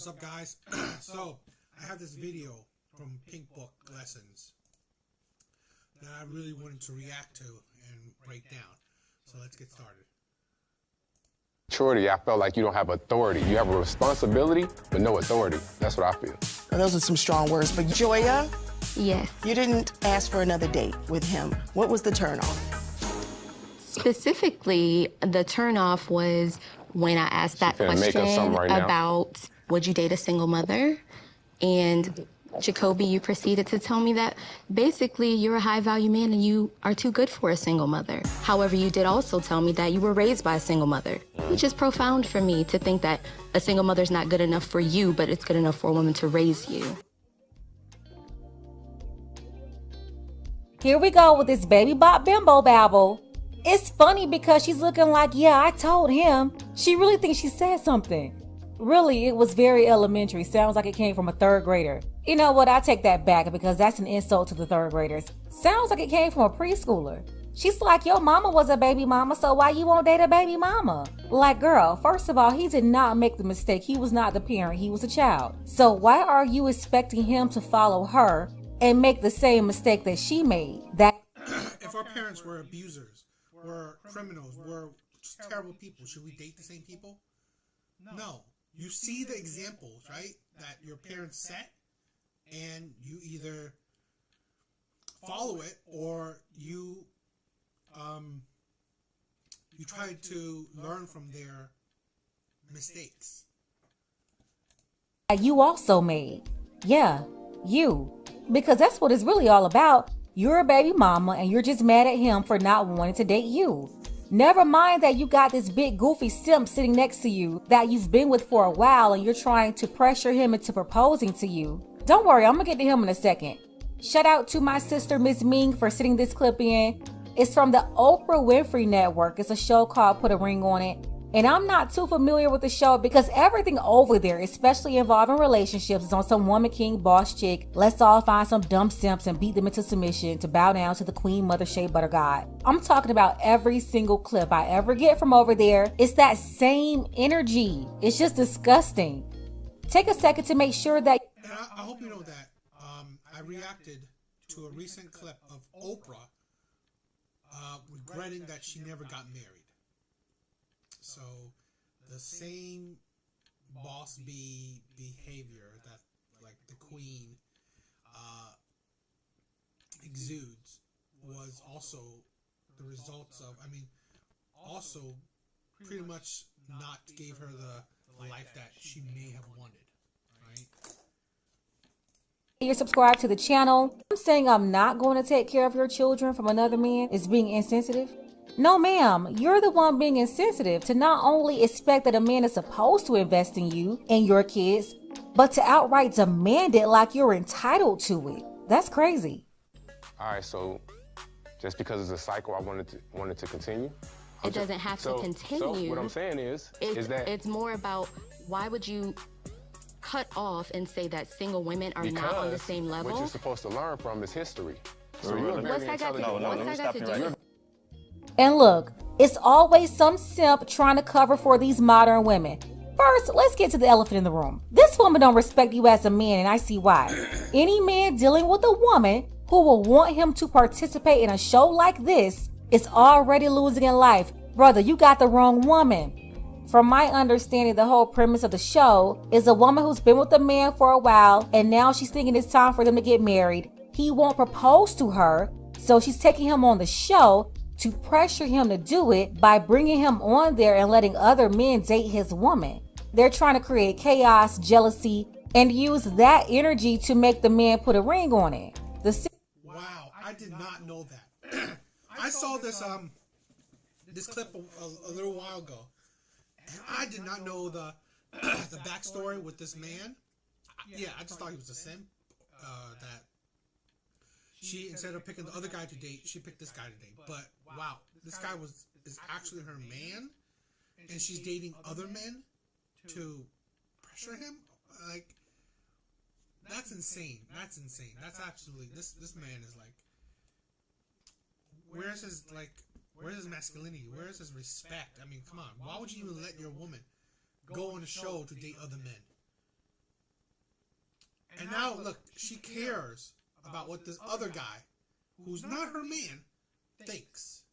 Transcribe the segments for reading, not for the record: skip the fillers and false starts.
What's up, guys? So, I have this video from Pink Book Lessons that I really wanted to react to and break down. So, let's get started. Maturity, I felt like you don't have authority. You have a responsibility, but no authority. That's what I feel. Those are some strong words. But Joya, Yes. you didn't ask for another date with him. What was the turnoff? Specifically, the turnoff was when I asked that finna make us question something right now. about would you date a single mother? And Jacoby, you proceeded to tell me that basically you're a high value man and you are too good for a single mother. However, you did also tell me that you were raised by a single mother, which is profound for me to think that a single mother's not good enough for you, but it's good enough for a woman to raise you. Here we go with this baby bop bimbo babble. It's funny because she's looking like, yeah, I told him. She really thinks she said something. Really, it was very elementary. Sounds like it came from a third grader. You know what? I take that back because that's an insult to the third graders. Sounds like it came from a preschooler. She's like, your mama was a baby mama, so why you won't date a baby mama? Like, girl, first of all, he did not make the mistake. He was not the parent. He was a child. So why are you expecting him to follow her and make the same mistake that she made? If our parents were abusers, were criminals, were just terrible people, should we date the same people? No. You see the examples, right, that your parents set, and you either follow it or you try to learn from their mistakes. You also made. Yeah, you. Because that's what it's really all about. You're a baby mama and you're just mad at him for not wanting to date you. Never mind that you got this big goofy simp sitting next to you that you've been with for a while and you're trying to pressure him into proposing to you. Don't worry, I'm gonna get to him in a second. Shout out to my sister, Miss Ming, for sending this clip in. It's from the Oprah Winfrey Network. It's a show called Put a Ring on It. And I'm not too familiar with the show because everything over there, especially involving relationships, is on some woman king boss chick. Let's all find some dumb simps and beat them into submission to bow down to the queen mother shea butter god. I'm talking about every single clip I ever get from over there. It's that same energy. It's just disgusting. Take a second to make sure that... And I hope you know that I reacted to a recent clip of Oprah regretting that she never got married. So, the same boss bee behavior that, like, the queen exudes was also the results of, also pretty much not gave her the life that she may have wanted, right? You're subscribed to the channel. I'm saying I'm not going to take care of your children from another man is being insensitive. No, ma'am, you're the one being insensitive to not only expect that a man is supposed to invest in you and your kids, but to outright demand it like you're entitled to it. That's crazy. All right, so just because it's a cycle, I wanted to continue. It doesn't have to continue. So what I'm saying is that it's more about why would you cut off and say that single women are not on the same level? What you're supposed to learn from is history. So Really? you're a very What's that got to intelligent do? And look, it's always some simp trying to cover for these modern women. First, let's get to the elephant in the room. This woman don't respect you as a man, and I see why. Any man dealing with a woman who will want him to participate in a show like this is already losing in life. Brother, you got the wrong woman. From my understanding, the whole premise of the show is a woman who's been with a man for a while, and now she's thinking it's time for them to get married. He won't propose to her, so she's taking him on the show to pressure him to do it by bringing him on there and letting other men date his woman. They're trying to create chaos, jealousy, and use that energy to make the man put a ring on it. Wow, I did not know that. I saw this this clip a little while ago, and I did not know the backstory with this man. Yeah, I just thought he was a simp. That she, instead of picking the other guy to date, she picked this guy to date. But wow, this guy is actually her man, and she's dating other men to pressure him. Like, that's insane. That's insane. That's absolutely, this man is like, where's his masculinity? Where's his respect? I mean, come on. Why would you even let your woman go on a show to date other men? And now, look, she cares about what this other guy, who's not her man, thinks.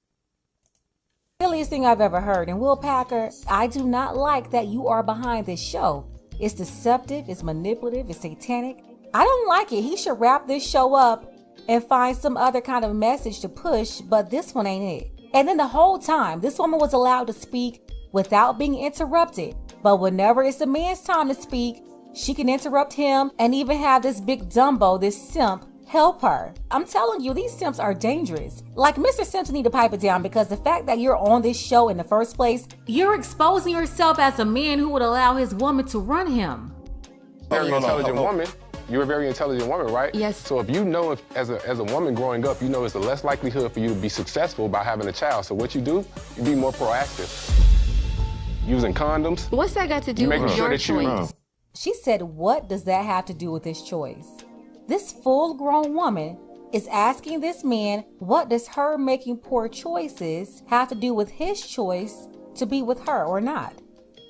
Silliest thing I've ever heard. And Will Packer, I do not like that you are behind this show. It's deceptive, it's manipulative, it's satanic. I don't like it. He should wrap this show up and find some other kind of message to push, but this one ain't it. And then the whole time, this woman was allowed to speak without being interrupted. But whenever it's the man's time to speak, she can interrupt him and even have this big Dumbo, this simp, help her. I'm telling you, these simps are dangerous. Like, Mr. Simpson need to pipe it down, because the fact that you're on this show in the first place, you're exposing yourself as a man who would allow his woman to run him. Very intelligent woman. You're a very intelligent woman, right? Yes. So if you know, as a woman growing up, you know it's the less likelihood for you to be successful by having a child. So what you do, you be more proactive. Using condoms. What's that got to do making with sure your that you- choice? She said, what does that have to do with his choice? This full-grown woman is asking this man, what does her making poor choices have to do with his choice to be with her or not?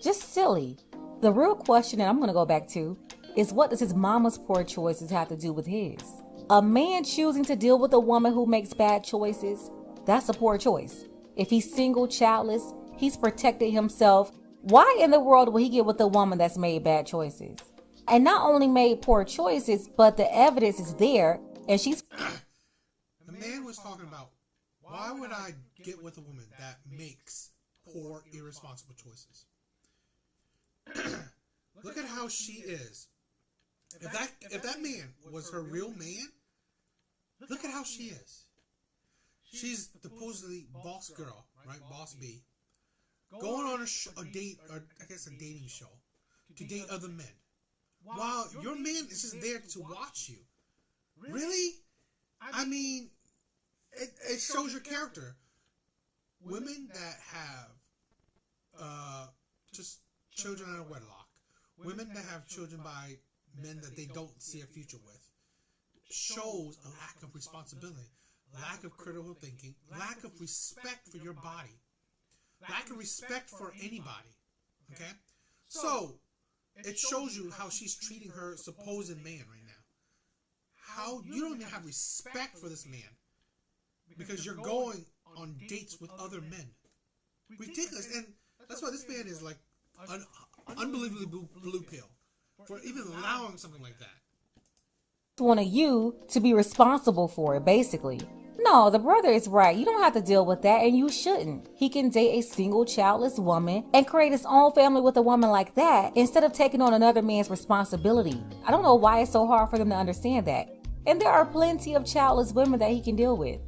Just silly. The real question that I'm going to go back to is, what does his mama's poor choices have to do with his? A man choosing to deal with a woman who makes bad choices, that's a poor choice. If he's single, childless, he's protected himself. Why in the world will he get with a woman that's made bad choices? And not only made poor choices, but the evidence is there, and she's... The man was talking about, why would I get with a woman that makes poor, irresponsible choices? Look at how she is. If that man was her real man, look at how she is. She's supposedly boss girl, right? Boss B. Going on a date, or I guess a dating show, to date other men. While your man is just there to watch you. Really? I mean, it shows your character. Women that have just children out of wedlock, women that have children by men that they don't see a future with, shows a lack of responsibility, lack of critical thinking, lack of respect for your body, lack of respect for anybody. Okay? So, it shows you how she's treating her supposed man right now. How you don't even have respect for this man because you're going on dates with other men. Ridiculous. And that's why this man is like an unbelievably blue pill for even allowing something like that. Wanted you to be responsible for it, basically. No, the brother is right. You don't have to deal with that, and you shouldn't. He can date a single childless woman and create his own family with a woman like that instead of taking on another man's responsibility. I don't know why it's so hard for them to understand that. And there are plenty of childless women that he can deal with.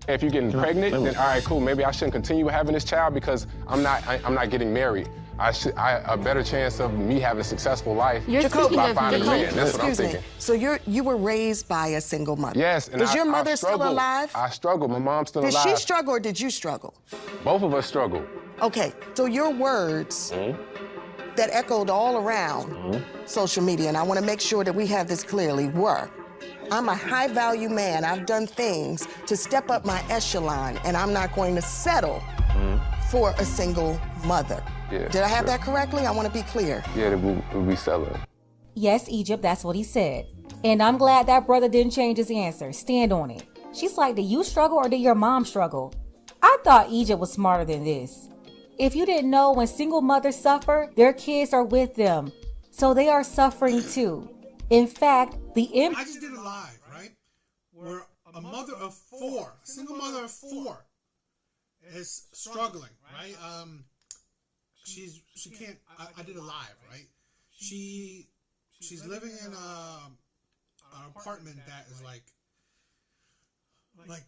If you're getting pregnant, then all right, cool. Maybe I shouldn't continue having this child because I'm not getting married. I a better chance of me having a successful life You're speaking by of finding a me. man. That's what I'm Excuse me. thinking. So you were raised by a single mother? Yes. And Was your I mother still struggled. alive? I struggled. My mom's still Did alive. she struggle or did you struggle? Both of us struggled. Okay, so your words that echoed all around social media, and I want to make sure that we have this clearly, were, I'm a high-value man. I've done things to step up my echelon, and I'm not going to settle for a single mother. Yeah, Did I have sure. that correctly? I want to be clear. Yeah, we'll be selling. Yes, Egypt, that's what he said. And I'm glad that brother didn't change his answer. Stand on it. She's like, did you struggle or did your mom struggle? I thought Egypt was smarter than this. If you didn't know, when single mothers suffer, their kids are with them. So they are suffering too. In fact, I just did a live, right? Where a mother of four, a single mother of four, is struggling, right? She can't. I did a live, right? She's living in an apartment that is like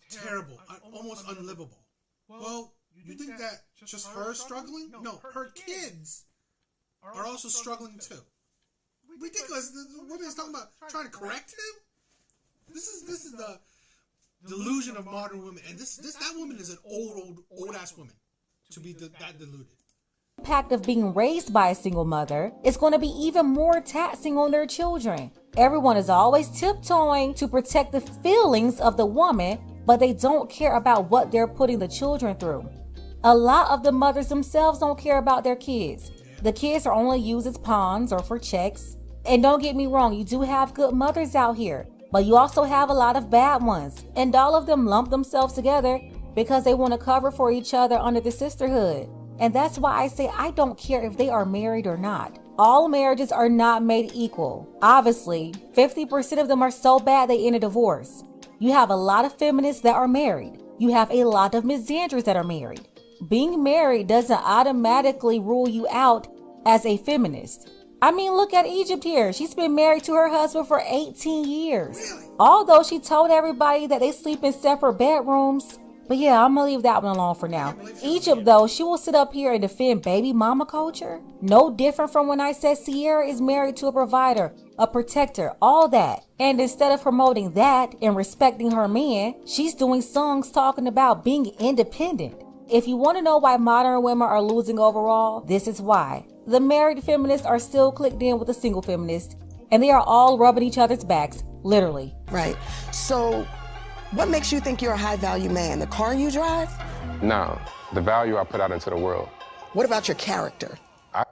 terrible, almost unlivable. Well, you think that just her struggling? No, her kids are also struggling too. Ridiculous. The woman is talking about trying to correct him. This is the delusion of modern women, and that woman is an old ass woman to be that deluded. impact of being raised by a single mother is going to be even more taxing on their children. Everyone is always tiptoeing to protect the feelings of the woman, but they don't care about what they're putting the children through. A lot of the mothers themselves don't care about their kids. The kids are only used as pawns or for checks. And don't get me wrong, you do have good mothers out here, but you also have a lot of bad ones. And all of them lump themselves together because they want to cover for each other under the sisterhood. And that's why I say I don't care if they are married or not. All marriages are not made equal. Obviously, 50% of them are so bad they end a divorce. You have a lot of feminists that are married. You have a lot of misandries that are married. Being married doesn't automatically rule you out as a feminist. I mean, look at Egypt here. She's been married to her husband for 18 years. Really? Although she told everybody that they sleep in separate bedrooms. But yeah, I'm gonna leave that one alone for now. Egypt, though, she will sit up here and defend baby mama culture. No different from when I said Sierra is married to a provider, a protector, all that. And instead of promoting that and respecting her man, she's doing songs talking about being independent. If you want to know why modern women are losing overall, this is why. The married feminists are still clicked in with the single feminists, and they are all rubbing each other's backs, literally. Right. So, what makes you think you're a high-value man? The car you drive? No, the value I put out into the world. What about your character? I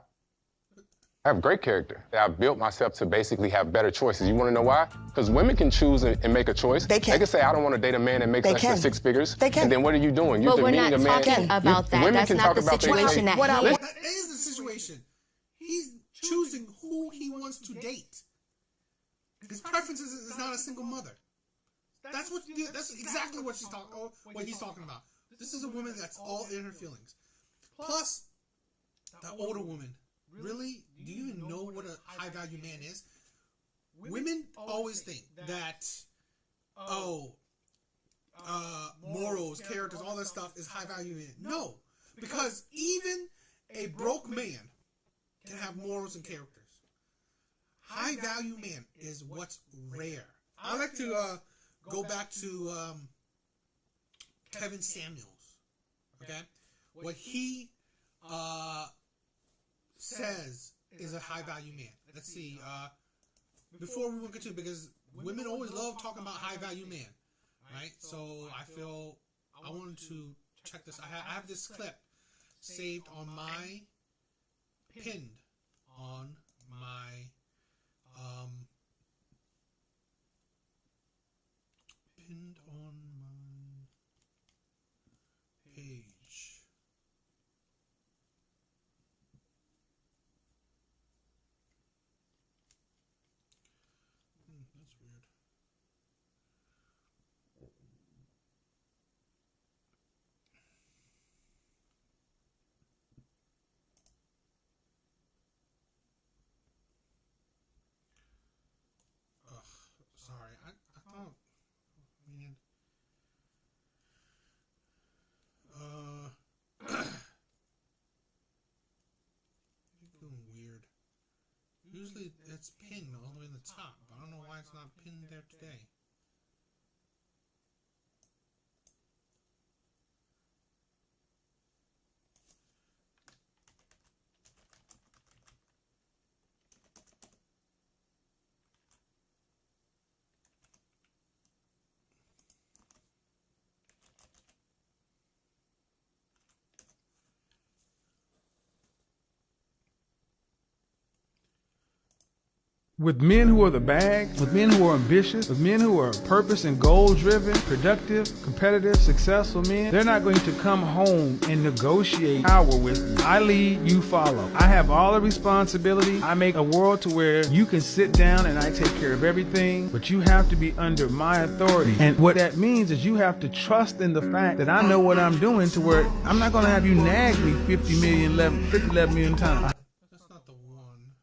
have great character. I've built myself to basically have better choices. You want to know why? Because women can choose and make a choice. They can. They can say, I don't want to date a man that makes less than 6 figures. They can. And then what are you doing? You're But we're demeaning not a man. talking about that. Women That's can not talk the about their situation choices. at hand. That is the situation. He's choosing who he wants to date. His preferences is not a single mother. That's exactly what what he's talking about. This is a woman that's all in her feelings. Plus, the older woman. Really? Do you even know what a high value man is? Women always think that morals, characters, all that stuff is high value man. No, because even a broke man can have morals and characters. High value man is what's rare. I like to go back to Kevin Samuels. Okay, what he says is a high value man. Let's see. Before we will get to, because women always love talking about high value man, right? So I feel I wanted to check this. I have this clip saved on my pinned on my pinned on my page. That's weird. Sorry, I thought, man. You're doing weird. Usually it's pinned all the way in the top, but I don't know why it's not pinned there today. With men who are the bag, with men who are ambitious, with men who are purpose and goal driven, productive, competitive, successful men, they're not going to come home and negotiate power with you. I lead, you follow. I have all the responsibility. I make a world to where you can sit down and I take care of everything, but you have to be under my authority. And what that means is you have to trust in the fact that I know what I'm doing, to where I'm not going to have you nag me 50 million times. That's not the one.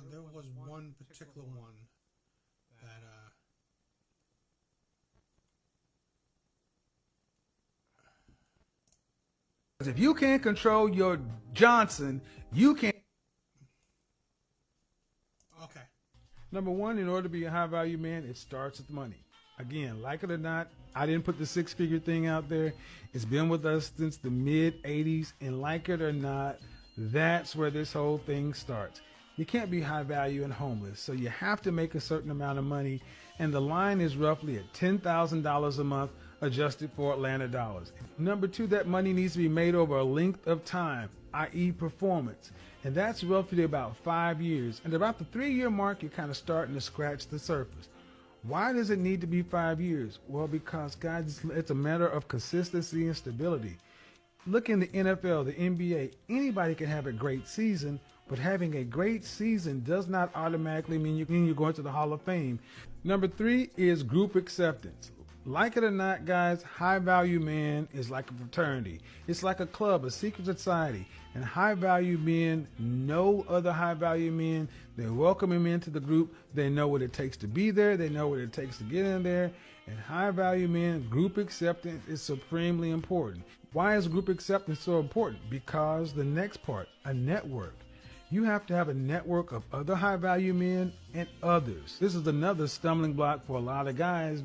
There was one particular one that If you can't control your Johnson, you can't. okay. Number one, in order to be a high value man, it starts with money. Again, like it or not, I didn't put the 6-figure thing out there. It's been with us since the mid 80s, and like it or not, that's where this whole thing starts. You can't be high value and homeless, so you have to make a certain amount of money, and the line is roughly at $10,000 a month adjusted for Atlanta dollars. Number 2, that money needs to be made over a length of time, i.e. performance. And that's roughly about 5 years. And about the 3-year mark, you're kind of starting to scratch the surface. Why does it need to be 5 years? Well, because, guys, it's a matter of consistency and stability. Look in the NFL, the NBA, anybody can have a great season, but having a great season does not automatically mean you're going to the Hall of Fame. Number 3 is group acceptance. Like it or not, guys, High Value Man is like a fraternity. It's like a club, a secret society. And high value men know other high value men. They welcome him into the group. They know what it takes to be there. They know what it takes to get in there. And high value men, group acceptance is supremely important. Why is group acceptance so important? Because the next part, a network. You have to have a network of other high value men and others. This is another stumbling block for a lot of guys,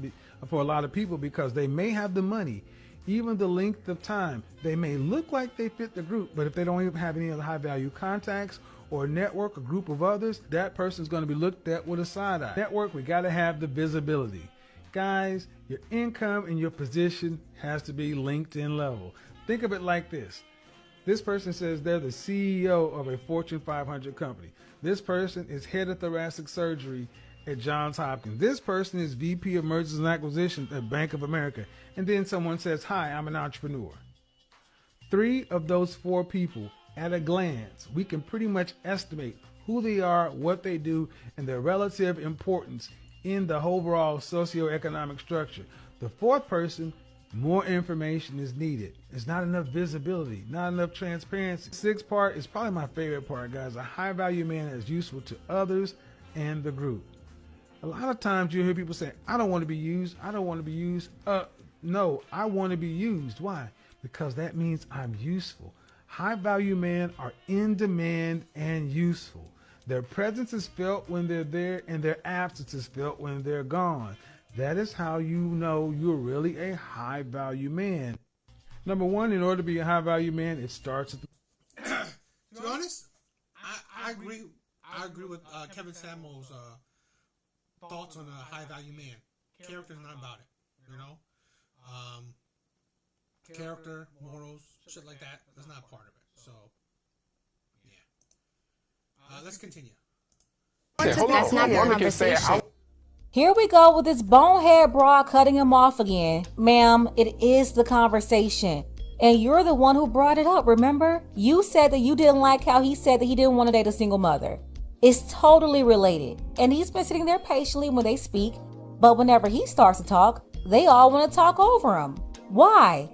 for a lot of people, because they may have the money, even the length of time. They may look like they fit the group, but if they don't even have any other high value contacts or a network, a group of others, that person's going to be looked at with a side eye. Network, we got to have the visibility. Guys, your income and your position has to be LinkedIn level. Think of it like this. This person says they're the CEO of a Fortune 500 company. This person is head of thoracic surgery at Johns Hopkins. This person is VP of Mergers and Acquisitions at Bank of America. And then someone says, hi, I'm an entrepreneur. 3 of those 4 people, at a glance, we can pretty much estimate who they are, what they do, and their relative importance in the overall socioeconomic structure. The 4th person, more information is needed. It's not enough visibility, not enough transparency. 6th part is probably my favorite part, guys. A high value man is useful to others and the group. A lot of times you hear people say, I don't want to be used. I don't want to be used. No, I want to be used. Why? Because that means I'm useful. High value men are in demand and useful. Their presence is felt when they're there, and their absence is felt when they're gone. That is how you know you're really a high value man. Number 1, in order to be a high value man, it starts at the... To be honest, I agree. I agree with Kevin Samuel's thoughts on a high value man. Character's not about it, you know. Character, morals, shit like that. That's not part of it. So, yeah. Let's continue. Yeah, hold That's on. not the Woman can say, conversation. Here we go with this bonehead broad cutting him off again. Ma'am, it is the conversation. And you're the one who brought it up, remember? You said that you didn't like how he said that he didn't want to date a single mother. It's totally related. And he's been sitting there patiently when they speak. But whenever he starts to talk, they all want to talk over him. Why?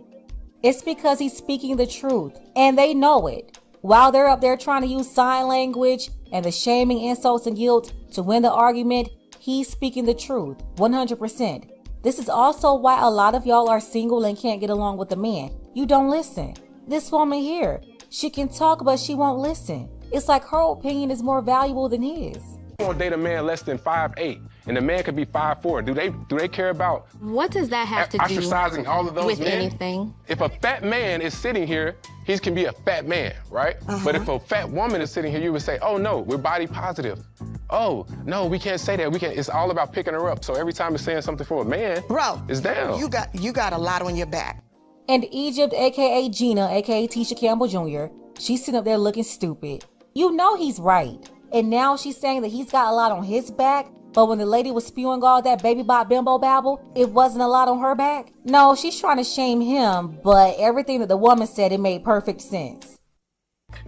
It's because he's speaking the truth. And they know it. While they're up there trying to use sign language and the shaming, insults, and guilt to win the argument, he's speaking the truth, 100%. This is also why a lot of y'all are single and can't get along with a man. You don't listen. This woman here, she can talk, but she won't listen. It's like her opinion is more valuable than his. I want to date a man less than 5'8", and the man could be 5'4". Do they care about What does that have to do ostracizing all of those with men? anything? If a fat man is sitting here, he can be a fat man, right? But if a fat woman is sitting here, you would say, oh no, we're body positive. Oh, no, we can't say that. We can't. It's all about picking her up. So every time it's saying something for a man, Bro, it's down. you got a lot on your back. And Egypt, aka Gina, aka Tisha Campbell Jr., she's sitting up there looking stupid. You know he's right. And now she's saying that he's got a lot on his back, but when the lady was spewing all that baby bot bimbo babble, it wasn't a lot on her back? No, she's trying to shame him, but everything that the woman said, it made perfect sense.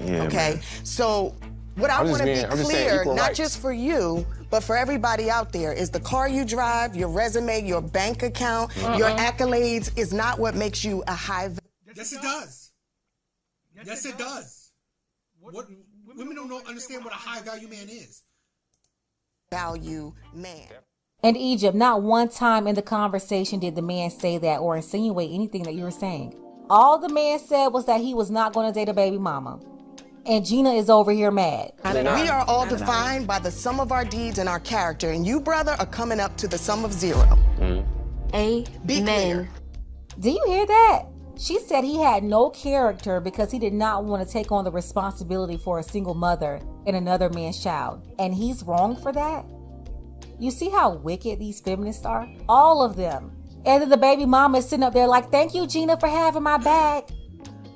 Yeah, Okay, man. so what I I'm want just to saying be clear, equal not rights. just for you, but for everybody out there, is the car you drive, your resume, your bank account, your accolades is not what makes you a high. Yes, it does. Yes, it does. What women don't understand what a high value man is. Value man. And Egypt, not one time in the conversation did the man say that or insinuate anything that you were saying. All the man said was that he was not going to date a baby mama. And Gina is over here mad. We are all defined by the sum of our deeds and our character, and you, brother, are coming up to the sum of 0. Be clear. Amen. Do you hear that? She said he had no character because he did not want to take on the responsibility for a single mother and another man's child. And he's wrong for that? You see how wicked these feminists are? All of them. And then the baby mama is sitting up there like, thank you, Gina, for having my back.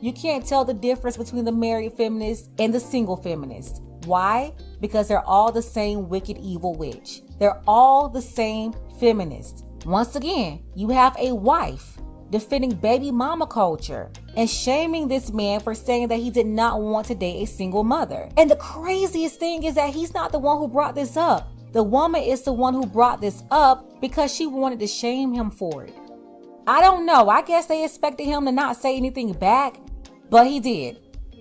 You can't tell the difference between the married feminist and the single feminist. Why? Because they're all the same wicked, evil witch. They're all the same feminist. Once again, you have a wife defending baby mama culture and shaming this man for saying that he did not want to date a single mother. And the craziest thing is that he's not the one who brought this up. The woman is the one who brought this up because she wanted to shame him for it. I don't know. I guess they expected him to not say anything back, but he did.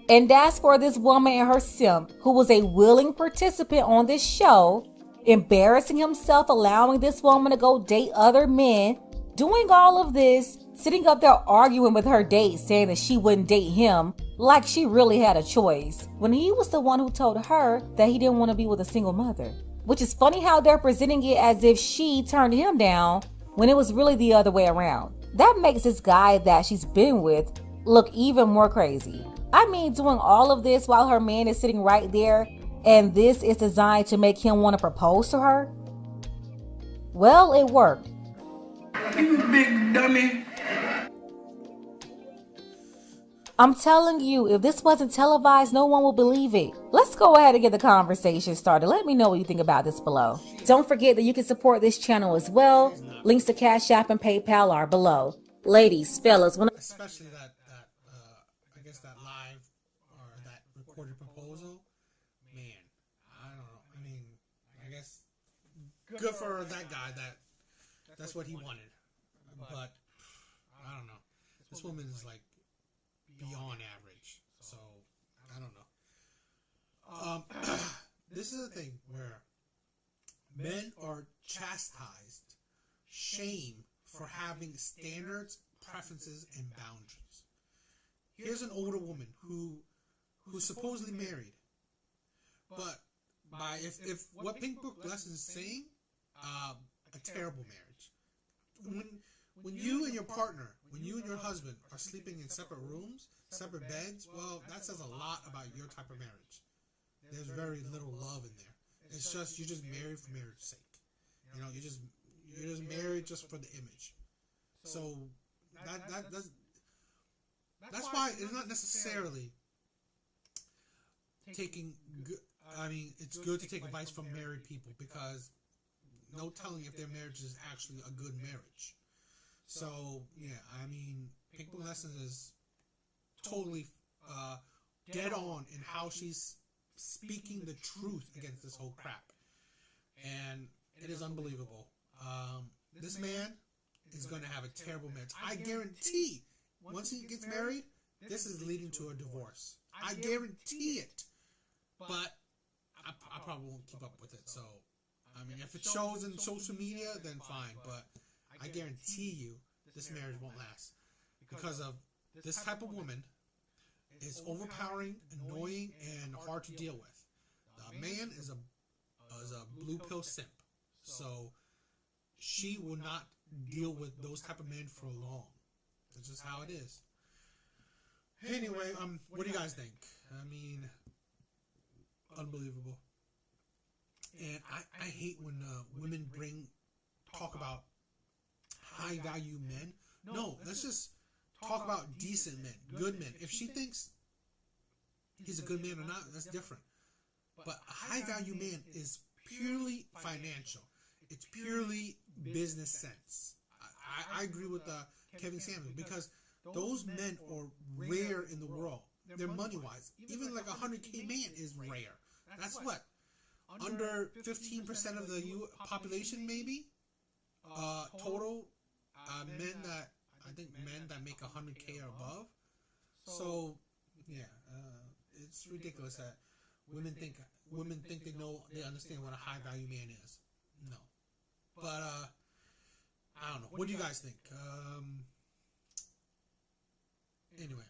And that's for this woman and her simp, who was a willing participant on this show, embarrassing himself, allowing this woman to go date other men, doing all of this, sitting up there arguing with her date, saying that she wouldn't date him, like she really had a choice, when he was the one who told her that he didn't want to be with a single mother. Which is funny how they're presenting it as if she turned him down when it was really the other way around. That makes this guy that she's been with look even more crazy. I mean, doing all of this while her man is sitting right there, and this is designed to make him want to propose to her? Well, it worked. You big dummy. I'm telling you, if this wasn't televised, no one will believe it. Let's go ahead and get the conversation started. Let me know what you think about this below. Don't forget that you can support this channel as well. Links to Cash App and PayPal are below. Ladies, fellas, especially that I guess that live or that recorded proposal, man, I don't know. I mean, I guess good for that guy that's what he wanted, but I don't know. This woman is like beyond average, so I don't know. This is a thing where men are chastised, shamed for having standards, preferences, and boundaries. Here's an older woman who's supposedly married, but by if what Pink Book Lesson is saying, a terrible marriage. When you and your partner, when you and your husband are sleeping in separate rooms, separate beds, well, that says a lot about your type of marriage. There's very little love in there. It's just you're just married for marriage's sake. You know, you're just married just for the image. So that's why it's not necessarily taking good. I mean, it's good to take advice from married people because no telling if their marriage is actually a good marriage. So yeah, I mean, Pink Book Lesson is totally dead on in how she's speaking the truth against this whole crap, and it is unbelievable. This man is going to have a terrible marriage. I guarantee once he gets married, this is leading to a divorce. I guarantee it. But I probably won't keep up with it. So, I mean, if it shows in social media, then fine. But I guarantee you this marriage won't last. Because of this type of woman is overpowering, annoying, and hard to deal with. The man is a blue pill simp. So, she will not deal with those type of men for long. That's just how it is. Anyway, what do you guys think? I mean, unbelievable. And I hate when women talk about high value men. No, let's just talk about decent men, good men. If she thinks he's a good man or not, that's different. But a high value man is purely financial. It's purely business sense. I agree with Kevin Samuels because those men are rare in the world. They're money-wise. Even like a 100K man is rare. That's what? Under 15% of the population, maybe? Total men that make 100K or above. So, yeah, it's ridiculous that women think they understand what a high-value man is. No. But, I don't know. What do you guys think? Anyway.